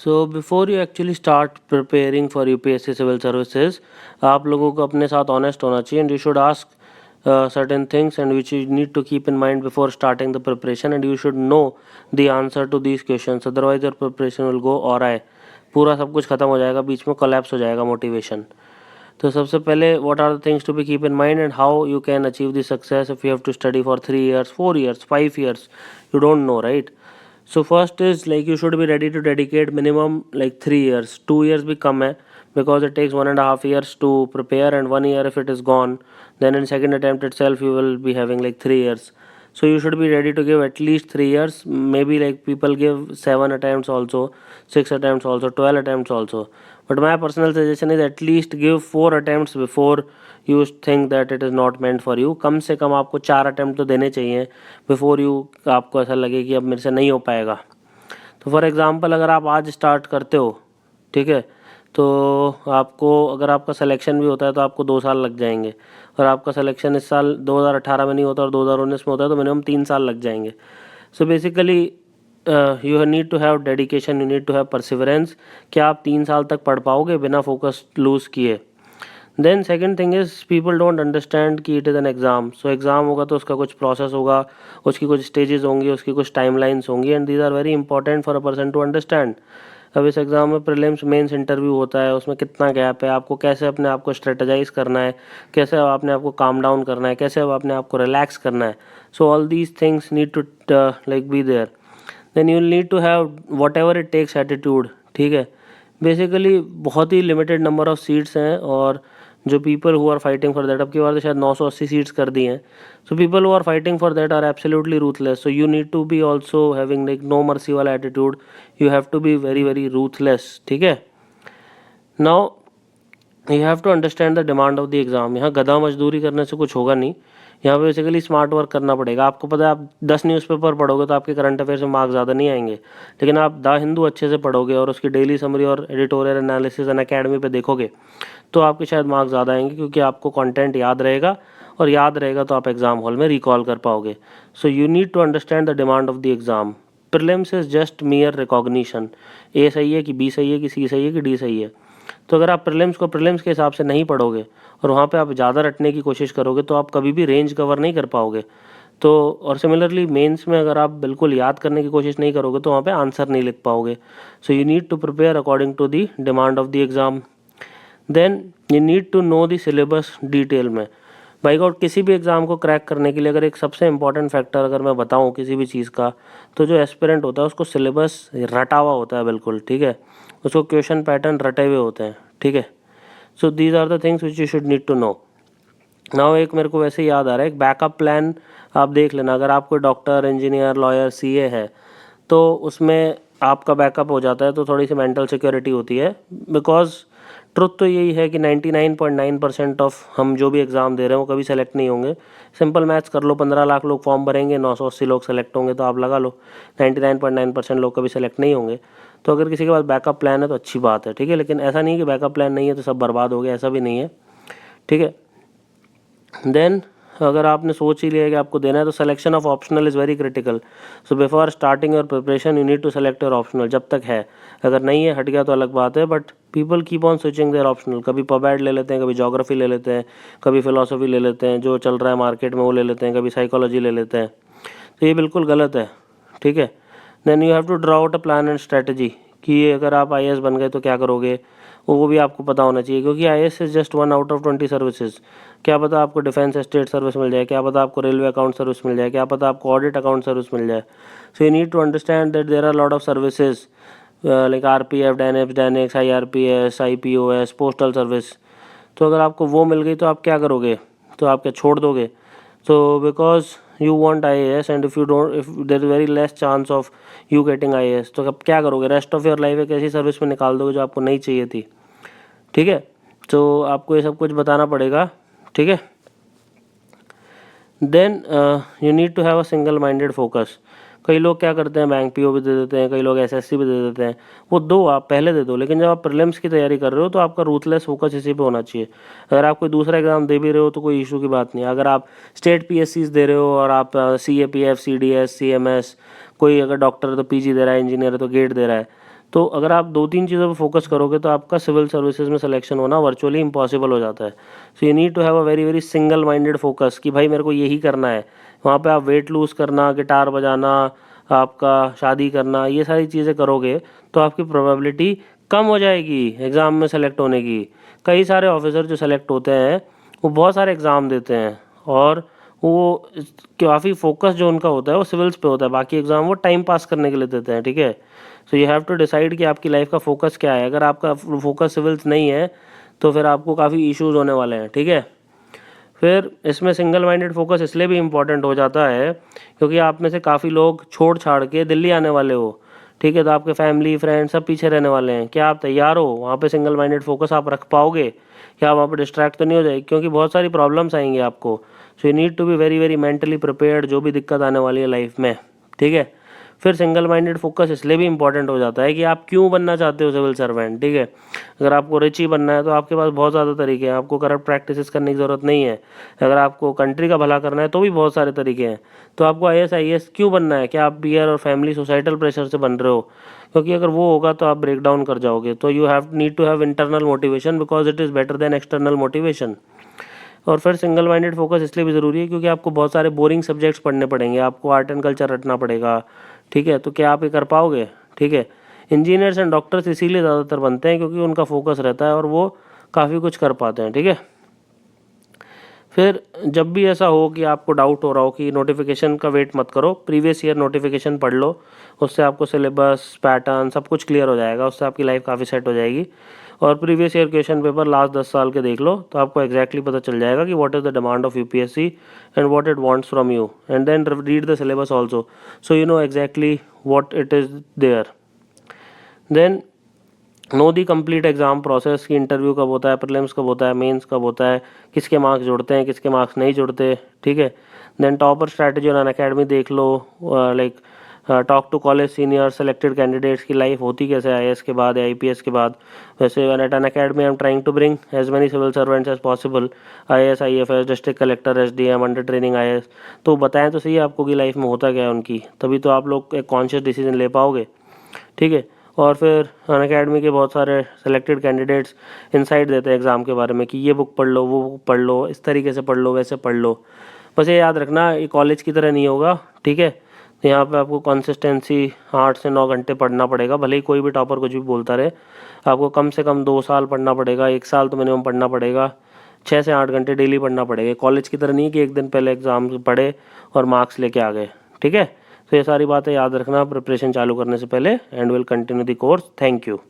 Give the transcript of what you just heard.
So before you actually start preparing for UPSC civil services, आप लोगों को अपने साथ honest होना चाहिए and you should ask certain things and which you need to keep in mind before starting the preparation, and you should know the answer to these questions, otherwise your preparation will go awry. पूरा सब कुछ खत्म हो जाएगा, बीच में collapse हो जाएगा motivation. तो सबसे पहले what are the things to be keep in mind and how you can achieve the success if you have to study for 3 years, 4 years, 5 years, you don't know, right? So first is like you should be ready to dedicate minimum like 3 years. 2 years भी कम है because it takes 1.5 years to prepare, and 1 year if it is gone, then in second attempt itself you will be having like 3 years. So you should be ready to give at least 3 years. Maybe like people give 7 attempts also, 6 attempts also, 12 attempts also. But my personal suggestion is at least give 4 attempts before you think that it is not meant for you. कम से कम आपको 4 attempt तो देने चाहिए before you आपको ऐसा लगे कि अब मेरे से नहीं हो पाएगा. तो फॉर एग्ज़ाम्पल अगर आप आज स्टार्ट करते हो, ठीक है, तो आपको अगर आपका सिलेक्शन भी होता है तो आपको 2 साल लग जाएंगे, और आपका सिलेक्शन इस साल 2018 में नहीं होता और 2019 में होता है तो मिनिमम 3 साल लग जाएंगे. So basically you need to have dedication, you need to have perseverance. क्या आप 3 साल तक पढ़ पाओगे बिना फोकस लूज़ किए? Then second thing is people don't understand कि it is an exam. So exam होगा तो उसका कुछ प्रोसेस होगा, उसकी कुछ स्टेजेस होंगी, उसकी कुछ टाइमलाइंस होंगी, and these are very important for a person to understand. अब इस एग्ज़ाम में प्रीलिम्स मेंस इंटरव्यू होता है, उसमें कितना गैप है, आपको कैसे अपने आप को स्ट्रेटजाइज करना है, कैसे आपने आपको काम डाउन करना है, कैसे अपने आप को रिलैक्स करना है. So all these things need to like be there. Then you need to have whatever it takes attitude. ठीक है, बेसिकली बहुत ही लिमिटेड नंबर ऑफ सीट्स हैं, और जो people who are fighting for that, अब की बार तो शायद 980 सीट्स कर दी हैं. So people who are fighting for that are absolutely ruthless. So you need to be also having like no mercy वाला attitude. You have to be very very ruthless. ठीक है, now you have to understand the demand of the exam. यहाँ गधा मजदूरी करने से कुछ होगा नहीं. यहाँ पे बेसिकली स्मार्ट वर्क करना पड़ेगा. आपको पता है आप 10 न्यूज़पेपर पढ़ोगे तो आपके करंट अफेयर्स में मार्क्स ज़्यादा नहीं आएंगे, लेकिन आप द हिंदू अच्छे से पढ़ोगे और उसकी डेली समरी और एडिटोरियल एनालिसिस एंड अकेडमी पे देखोगे तो आपके शायद मार्क्स ज़्यादा आएंगे, क्योंकि आपको कंटेंट याद रहेगा, और याद रहेगा तो आप एग्ज़ाम हॉल में रिकॉल कर पाओगे. So you need to understand the demand of the exam. Prelims is just mere recognition. ए सही है कि बी सही है कि सी सही है कि डी सही है. तो अगर आप प्रीलिम्स को प्रीलिम्स के हिसाब से नहीं पढ़ोगे और वहाँ पे आप ज़्यादा रटने की कोशिश करोगे तो आप कभी भी रेंज कवर नहीं कर पाओगे. तो और सिमिलरली मेंस में अगर आप बिल्कुल याद करने की कोशिश नहीं करोगे तो वहाँ पे आंसर नहीं लिख पाओगे. So you need to prepare according to the demand of the exam. Then you need to know the syllabus detail में. बाई गॉड, किसी भी एग्ज़ाम को क्रैक करने के लिए अगर एक सबसे इंपॉर्टेंट फैक्टर अगर मैं बताऊँ किसी भी चीज़ का, तो जो एस्पिरेंट होता है उसको सिलेबस रटा हुआ होता है बिल्कुल. ठीक है, उसको क्वेश्चन पैटर्न रटे हुए होते हैं. ठीक है, so these are the things which you should need to know. Now एक मेरे को वैसे याद आ रहा है, एक बैकअप प्लान आप देख लेना. अगर आप कोई डॉक्टर, इंजीनियर, लॉयर, सीए है तो उसमें आपका बैकअप हो जाता है तो थोड़ी सी मेंटल सिक्योरिटी होती है. बिकॉज ट्रुथ तो यही है कि 99.9% ऑफ हम जो भी एग्ज़ाम दे रहे हैं वो कभी सेलेक्ट नहीं होंगे. सिंपल मैथ्स कर लो, 15 लाख लोग फॉर्म भरेंगे, 980 लोग सेलेक्ट होंगे, तो आप लगा लो 99.9% लोग कभी सेलेक्ट नहीं होंगे. तो अगर किसी के पास बैकअप प्लान है तो अच्छी बात है. ठीक है, लेकिन ऐसा नहीं है कि बैकअप प्लान नहीं है तो सब बर्बाद हो गया, ऐसा भी नहीं है. ठीक है, देन अगर आपने सोच ही लिया कि आपको देना है तो selection of optional is very critical. So before starting your preparation you need to select your optional जब तक है. अगर नहीं है, हट गया तो अलग बात है, but people keep on switching their optional. कभी पबैड ले लेते हैं, कभी ज्योग्राफी ले लेते हैं, कभी फिलोसफी ले लेते हैं, जो चल रहा है मार्केट में वो ले लेते हैं, कभी साइकोलॉजी ले लेते हैं. तो ये बिल्कुल गलत है. ठीक है, then you have to draw out a plan and strategy कि अगर आप IAS बन गए तो क्या करोगे, वो भी आपको पता होना चाहिए, क्योंकि IAS is just 1 out of 20 services. क्या पता आपको डिफेंस स्टेट सर्विस मिल जाए, क्या पता आपको रेलवे अकाउंट सर्विस मिल जाए, क्या पता आपको ऑडिट अकाउंट सर्विस मिल जाए. So you need to understand that there are lot of services like RPF, DANICS, IRPS, IPOS, postal service. तो अगर आपको वो मिल गई तो आप क्या करोगे, तो आप क्या छोड़ दोगे? तो because you want IAS and if you don't, if there is very less chance of you getting IAS, तो अब क्या करोगे? रेस्ट ऑफ योर लाइफ एक ऐसी सर्विस में निकाल दोगे जो आपको नहीं चाहिए थी. ठीक है, तो आपको ये सब कुछ बताना पड़ेगा. ठीक है, then you need to have a single minded focus. कई लोग क्या करते हैं, बैंक PO भी दे देते हैं, कई लोग SSC भी दे देते हैं. वो दो आप पहले दे दो, लेकिन जब आप प्रीलिम्स की तैयारी कर रहे हो तो आपका रूथलेस फोकस इसी पे होना चाहिए. अगर आप कोई दूसरा एग्जाम दे भी रहे हो तो कोई इशू की बात नहीं. अगर आप स्टेट PSCs दे रहे हो और आप CAPF, CDS, CMS, कोई अगर डॉक्टर है तो PG दे रहा है, इंजीनियर है तो गेट दे रहा है, तो अगर आप 2-3 चीज़ों पे फोकस करोगे तो आपका सिविल सर्विसेज में सिलेक्शन होना वर्चुअली इम्पॉसिबल हो जाता है। So you need to have a very very single minded focus कि भाई मेरे को यही करना है। वहाँ पे आप वेट लूज़ करना, गिटार बजाना, आपका शादी करना, ये सारी चीज़ें करोगे तो आपकी प्रोबेबिलिटी कम हो जाएगी एग्ज़ाम में सेलेक्ट होने की। कई सारे ऑफिसर जो सेलेक्ट होते हैं वो बहुत सारे एग्ज़ाम देते हैं और वो काफ़ी फोकस जो उनका होता है वो सिविल्स पे होता है, बाकी एग्ज़ाम वो टाइम पास करने के लिए देते हैं, ठीक है। So you have to decide कि आपकी लाइफ का फोकस क्या है। अगर आपका फोकस सिविल्स नहीं है तो फिर आपको काफ़ी इश्यूज़ होने वाले हैं, ठीक है। फिर इसमें सिंगल माइंडेड फोकस इसलिए भी इम्पॉर्टेंट हो जाता है क्योंकि आप में से काफ़ी लोग छोड़ छाड़ के दिल्ली आने वाले हो, ठीक है। तो आपके फैमिली फ्रेंड्स सब पीछे रहने वाले हैं। क्या आप तैयार हो? वहाँ पे सिंगल माइंडेड फोकस आप रख पाओगे? क्या वहाँ पे डिस्ट्रैक्ट तो नहीं हो जाएगी? क्योंकि बहुत सारी प्रॉब्लम्स आएंगी आपको। So you need to be very very mentally prepared जो भी दिक्कत आने वाली है लाइफ में, ठीक है। फिर सिंगल माइंडेड फोकस इसलिए भी इंपॉर्टेंट हो जाता है कि आप क्यों बनना चाहते हो सिविल सर्वेंट, ठीक है। अगर आपको रिच ही बनना है तो आपके पास बहुत ज़्यादा तरीके हैं, आपको करप्ट प्रैक्टिसेस करने की ज़रूरत नहीं है। अगर आपको कंट्री का भला करना है तो भी बहुत सारे तरीके हैं। तो आपको IAS क्यों बनना है? क्या आप पीयर और फैमिली सोसाइटल प्रेशर से बन रहे हो? क्योंकि अगर वो होगा तो आप ब्रेक डाउन कर जाओगे। तो you have need to have internal motivation because it is better than external motivation. और फिर सिंगल माइंडेड फोकस इसलिए भी ज़रूरी है क्योंकि आपको बहुत सारे बोरिंग सब्जेक्ट्स पढ़ने पड़ेंगे, आपको आर्ट एंड कल्चर रटना पड़ेगा, ठीक है। तो क्या आप ये कर पाओगे? ठीक है। इंजीनियर्स एंड डॉक्टर्स इसीलिए ज़्यादातर बनते हैं क्योंकि उनका फोकस रहता है और वो काफ़ी कुछ कर पाते हैं, ठीक है। फिर जब भी ऐसा हो कि आपको डाउट हो रहा हो कि नोटिफिकेशन का वेट मत करो, प्रीवियस ईयर नोटिफिकेशन पढ़ लो, उससे आपको सिलेबस पैटर्न सब कुछ क्लियर हो जाएगा, उससे आपकी लाइफ काफ़ी सेट हो जाएगी। और previous year question paper last 10 साल के देख लो तो आपको एग्जैक्टली पता चल जाएगा कि what is the demand of UPSC and what it wants from you, and then read the syllabus also so you know exactly what it is there. Then know the complete exam process की interview कब होता है, prelims कब होता है, mains कब होता है, किसके मार्क्स जुड़ते हैं, किसके मार्क्स नहीं जुड़ते, ठीक है। Then topper strategy on Unacademy देख लो, like talk to college senior selected candidates की लाइफ होती कैसे IAS के बाद या IPS के बाद। वैसे at Unacademy I am trying to bring as many civil servants as possible, IAS IFS district collector SDM under training IAS। तो बताएं तो सही आपको कि लाइफ में होता क्या है उनकी, तभी तो आप लोग एक कॉन्शियस डिसीजन ले पाओगे, ठीक है। और फिर अनअकैडमी के बहुत सारे सेलेक्टेड कैंडिडेट्स इनसाइट देते हैं एग्ज़ाम के बारे में कि ये बुक पढ़ लो, वो बुक पढ़ लो, इस तरीके से पढ़ लो, वैसे पढ़ लो। बस ये याद रखना ये कॉलेज की तरह नहीं होगा, ठीक है। तो यहाँ पे आपको कंसिस्टेंसी 8 से 9 घंटे पढ़ना पड़ेगा, भले ही कोई भी टॉपर कुछ भी बोलता रहे। आपको कम से कम 2 साल पढ़ना पड़ेगा, 1 साल तो मिनिमम पढ़ना पड़ेगा, 6 से 8 घंटे डेली पढ़ना पड़ेगा। कॉलेज की तरह नहीं कि एक दिन पहले एग्ज़ाम पढ़े और मार्क्स लेके आ गए, ठीक है। तो ये सारी बातें याद रखना प्रिपरेशन चालू करने से पहले, and will continue the course. Thank you.